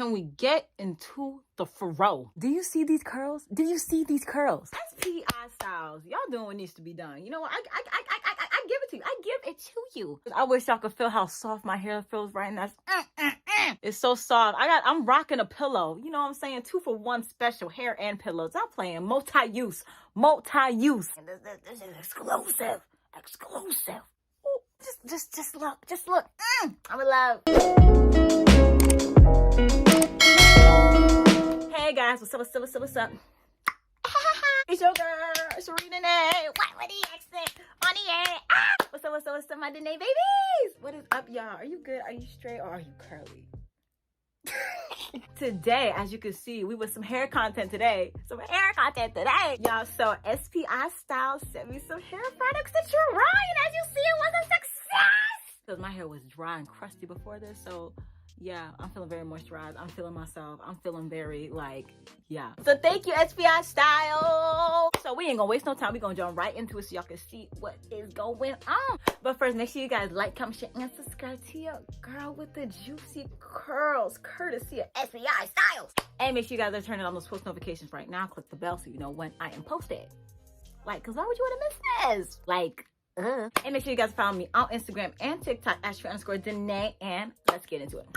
and we get into the fro. Do you see these curls? Do you see these curls? SPI styles. Y'all doing what needs to be done. You know what? I give it to you. I give it to you. I wish y'all could feel how soft my hair feels right now. It's so soft. I'm rocking a pillow. You know what I'm saying? 2-for-1 special hair and pillows. I'm playing multi-use. Multi-use. And this is exclusive. Exclusive. Ooh, just look. I'm in love. Hey guys, what's up? It's your girl, Serena. What the accent on the air? What's up, my Danae babies? What is up, y'all? Are you good? Are you straight, or are you curly? Today, as you can see, we with some hair content today. Y'all, so SPI Style sent me some hair products to try, and as you see, it was a success. Because my hair was dry and crusty before this, so yeah, I'm feeling very moisturized. I'm feeling myself. I'm feeling very, yeah. So thank you, SPI Style. So we ain't gonna waste no time. We gonna jump right into it so y'all can see what is going on. But first, make sure you guys like, comment, share, and subscribe to your girl with the juicy curls, courtesy of SPI Styles. And make sure you guys are turning on those post notifications right now. Click the bell so you know when I am posted. Cause why would you wanna miss this? And make sure you guys follow me on Instagram and TikTok, @Danae, and let's get into it.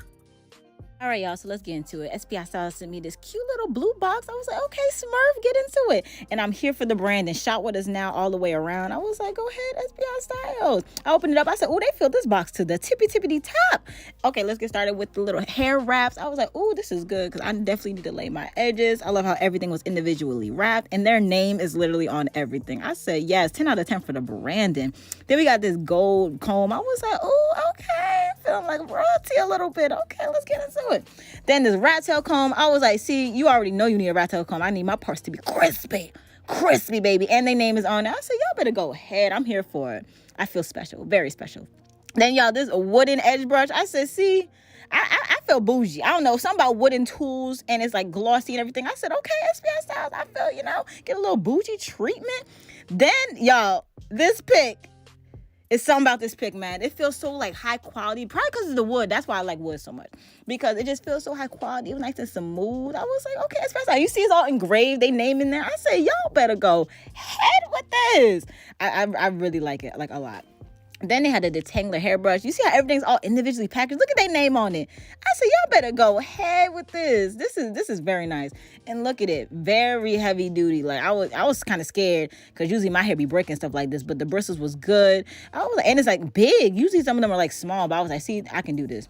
All right, y'all, so let's get into it. SPI Styles sent me this cute little blue box. I was like, okay, Smurf, get into it. And I'm here for the brand, and shop with us now all the way around. I was like, go ahead, SPI Styles. I opened it up. I said, oh, they filled this box to the tippy top. Okay, let's get started with the little hair wraps. I was like, oh, this is good because I definitely need to lay my edges. I love how everything was individually wrapped, and their name is literally on everything. I said, yes, 10 out of 10 for the branding. Then we got this gold comb. I was like, oh, okay, feeling like royalty a little bit. Okay, let's get into it. Then this rat tail comb, I was like, see, you already know you need a rat tail comb. I need my parts to be crispy, baby. And their name is on it. I said, y'all better go ahead. I'm here for it. I feel special, very special. Then y'all, this wooden edge brush. I said, see, I feel bougie. I don't know, something about wooden tools and it's like glossy and everything. I said, okay, SPI Styles, I feel, get a little bougie treatment. Then y'all, this pick. It's something about this pick, man. It feels so high quality. Probably because of the wood. That's why I like wood so much. Because it just feels so high quality. It was nice and smooth. I was like, okay, especially you see it's all engraved. They name in there. I said, y'all better go ahead with this. I really like it, a lot. Then they had a detangler hairbrush. You see how everything's all individually packaged? Look at their name on it. I said, y'all better go ahead with this. This is very nice. And look at it. Very heavy duty. I was kind of scared because usually my hair be breaking stuff like this, but the bristles was good. And it's big. Usually some of them are small, but I was like, see, I can do this.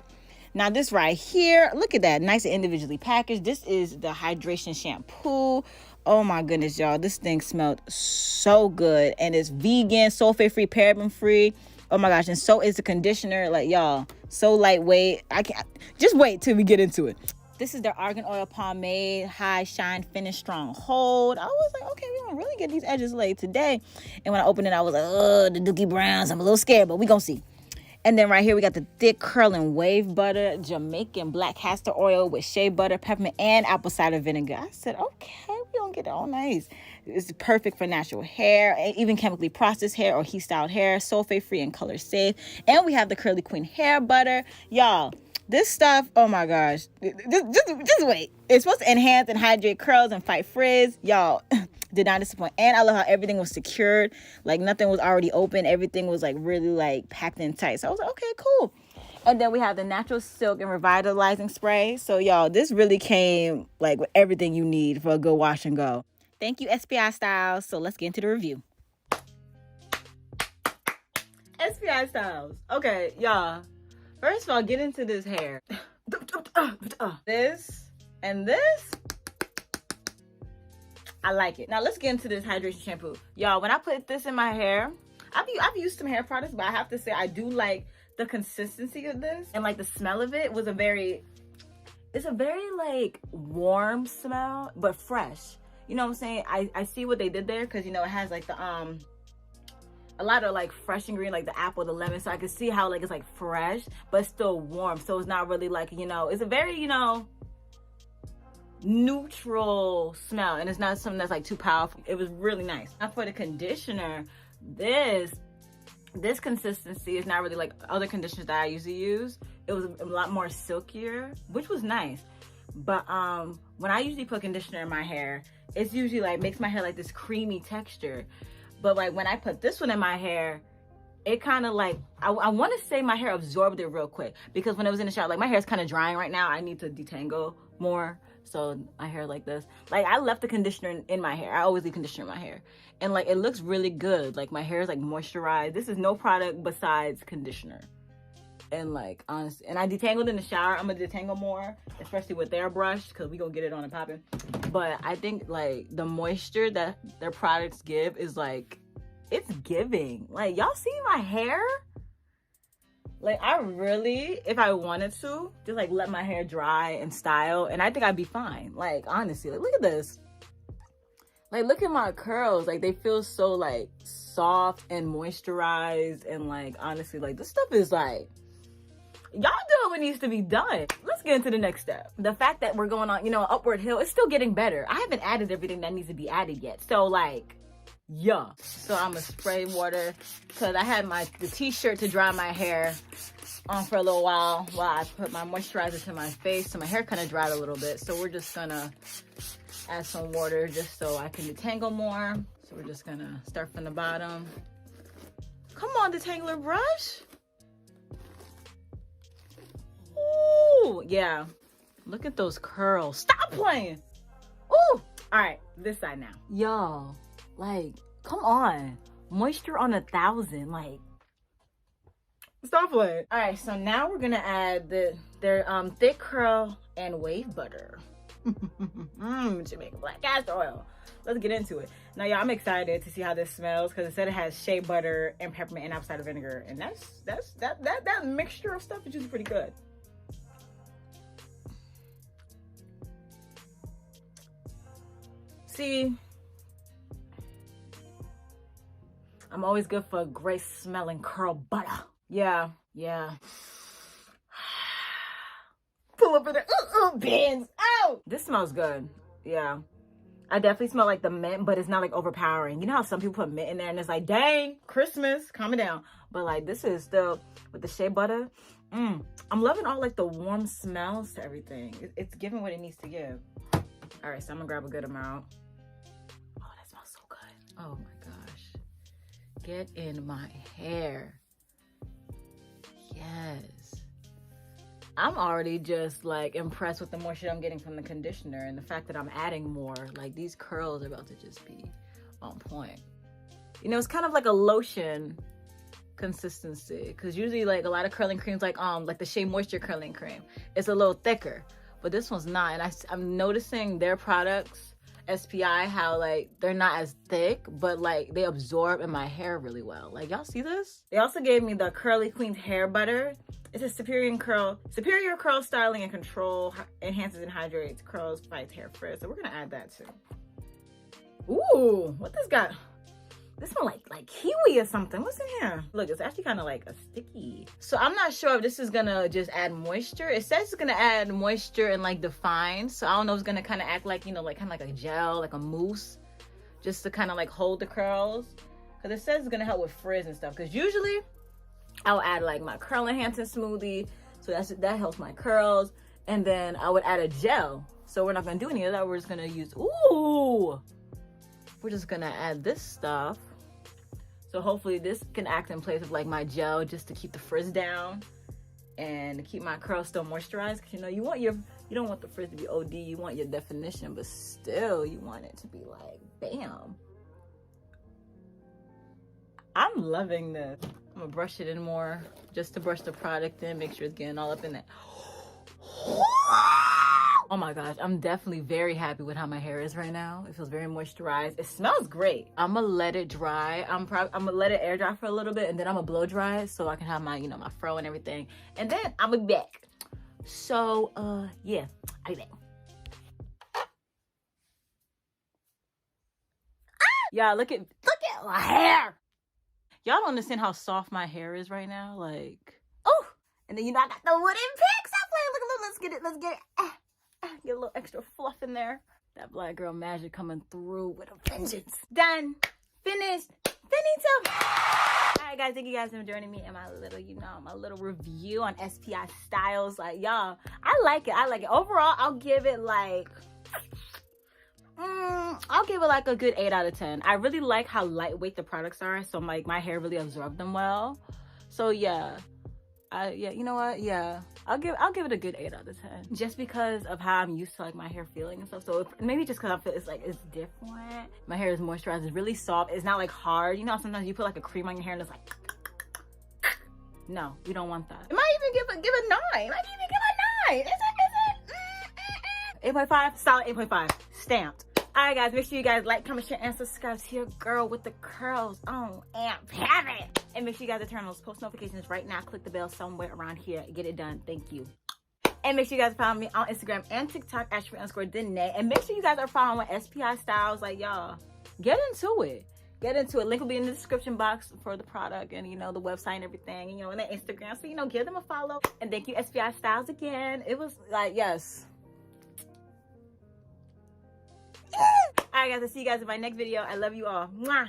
Now this right here, look at that. Nice and individually packaged. This is the hydration shampoo. Oh my goodness, y'all. This thing smelled so good. And it's vegan, sulfate-free, paraben-free. Oh my gosh, and so is the conditioner. Y'all, so lightweight. I can't just wait till we get into it. This is their argan oil pomade, high shine finish, strong hold. I was like, okay, we're gonna really get these edges laid today. And when I opened it, I was like, oh, the Dookie Browns. I'm a little scared, but we gonna see. And then right here, we got the thick curling wave butter, Jamaican black castor oil with shea butter, peppermint, and apple cider vinegar. I said, okay, we gonna get it all nice. It's perfect for natural hair, even chemically processed hair or heat-styled hair, sulfate-free and color-safe. And we have the Curly Queen hair butter. Y'all, this stuff, oh my gosh. Just wait. It's supposed to enhance and hydrate curls and fight frizz. Y'all, did not disappoint. And I love how everything was secured. Nothing was already open. Everything was really packed in tight. So I was like, okay, cool. And then we have the natural silk and revitalizing spray. So y'all, this really came with everything you need for a good wash and go. Thank you, SPI Styles. So let's get into the review. SPI Styles. Okay, y'all. First of all, get into this hair. This and this. I like it. Now let's get into this hydration shampoo. Y'all, when I put this in my hair, I've used some hair products, but I have to say I do like the consistency of this. And the smell of it was it's a very warm smell, but fresh. You know what I'm saying? I see what they did there because, it has a lot of fresh ingredient, the apple, the lemon. So I can see how it's fresh, but still warm. So it's not really it's a very, neutral smell. And it's not something that's too powerful. It was really nice. Now for the conditioner, this consistency is not really other conditioners that I usually use. It was a lot more silkier, which was nice. But when I usually put conditioner in my hair, it's usually like makes my hair like this creamy texture. But like when I put this one in my hair, it kind of like, I want to say my hair absorbed it real quick, because when it was in the shower, like my hair is kind of drying right now. I need to detangle more. So my hair like this, like I left the conditioner in my hair. I always leave conditioner in my hair, and like it looks really good. Like my hair is like moisturized. This is no product besides conditioner. And like honestly, and I detangled in the shower. I'm gonna detangle more, especially with their brush, because we gonna get it on and popping. But I think like the moisture that their products give is like, it's giving. Like, y'all see my hair? Like, I really, if I wanted to, just like let my hair dry and style, and I think I'd be fine. Like, honestly, like look at this. Like, look at my curls. Like, they feel so like soft and moisturized, and like honestly, like this stuff is like, y'all doing what needs to be done. Let's get into the next step. The fact that we're going on, you know, upward hill, it's still getting better. I haven't added everything that needs to be added yet. So like, yeah. So I'm gonna spray water, because I had the t-shirt to dry my hair on for a little while I put my moisturizer to my face. So my hair kind of dried a little bit. So we're just gonna add some water just so I can detangle more. So we're just gonna start from the bottom. Come on, detangler brush. Ooh, yeah. Look at those curls. Stop playing. Ooh. All right, this side now. Y'all, like, come on. Moisture on 1,000. Like, stop playing. All right, so now we're gonna add their thick curl and wave butter. Jamaican black castor oil. Let's get into it. Now, y'all, I'm excited to see how this smells, because it said it has shea butter and peppermint and apple cider vinegar, and that mixture of stuff is just pretty good. See, I'm always good for a great smelling curl butter. Yeah. Pull up in there. Bins. Oh, this smells good. Yeah. I definitely smell like the mint, but it's not like overpowering. You know how some people put mint in there and it's like, dang, Christmas, calm it down. But like, this is still with the shea butter. I'm loving all like the warm smells to everything. It's giving what it needs to give. All right, so I'm gonna grab a good amount. Oh, that smells so good. Oh my gosh. Get in my hair. Yes. I'm already just like impressed with the moisture I'm getting from the conditioner, and the fact that I'm adding more. Like, these curls are about to just be on point. You know, it's kind of like a lotion consistency, because usually like a lot of curling creams, like the Shea Moisture curling cream, it's a little thicker, but this one's not. And I'm noticing their products, SPI, how like they're not as thick, but like they absorb in my hair really well. Like, y'all see this? They also gave me the Curly Queen's hair butter. It's a superior curl styling and control, enhances and hydrates curls, fights hair frizz. So we're gonna add that too. Ooh, what this got? This smells like kiwi or something. What's in here? Look, it's actually kind of like a sticky. So I'm not sure if this is gonna just add moisture. It says it's gonna add moisture and like define. So I don't know if it's gonna kind of act like, you know, like kind of like a gel, like a mousse, just to kind of like hold the curls. Because it says it's gonna help with frizz and stuff. Because usually I'll add like my curl enhancing smoothie, so that helps my curls, and then I would add a gel. So we're not gonna do any of that. We're just gonna use, we're just gonna add this stuff. So hopefully this can act in place of like my gel, just to keep the frizz down and keep my curls still moisturized. Because you know, you don't want the frizz to be OD. You want your definition, but still you want it to be like bam. I'm loving this. I'm gonna brush it in more, just to brush the product in, make sure it's getting all up in there. Oh my gosh, I'm definitely very happy with how my hair is right now. It feels very moisturized. It smells great. I'm gonna let it dry. I'm gonna let it air dry for a little bit, and then I'm gonna blow dry it so I can have my, you know, my fro and everything. And then I'm gonna be back. So, yeah, I'll be back. Y'all, look at my hair. Y'all don't understand how soft my hair is right now. Like, oh, and then, you know, I got the wooden pick. Stop playing. Look, let's get it. Get a little extra fluff in there. That black girl magic coming through with a vengeance. Done. Finished. finito. Alright guys, thank you guys for joining me in my little, my little review on SPI styles. Like, y'all, I like it. Overall, I'll give it like a good 8 out of 10. I really like how lightweight the products are, so like my hair really absorbed them well. So yeah. You know what? Yeah, I'll give it a good 8 out of 10, just because of how I'm used to like my hair feeling and stuff. So maybe just because I feel it's different. My hair is moisturized. It's really soft. It's not like hard. You know, sometimes you put like a cream on your hair and it's like, no, we don't want that. I might even give a 9. I might even give a 9. Is it 8.5? Solid 8.5. Stamped. Alright guys, make sure you guys like, comment, share, and subscribe to your girl with the curls on and have it. And make sure you guys turn on those post notifications right now. Click the bell somewhere around here. Get it done. Thank you. And make sure you guys follow me on Instagram and TikTok at @Danae. And make sure you guys are following SPI Styles. Like, y'all, get into it. Get into it. Link will be in the description box for the product and, the website and everything, and the Instagram. So, give them a follow. And thank you, SPI Styles, again. It was like, yes. Alright guys, I'll see you guys in my next video. I love you all. Mwah.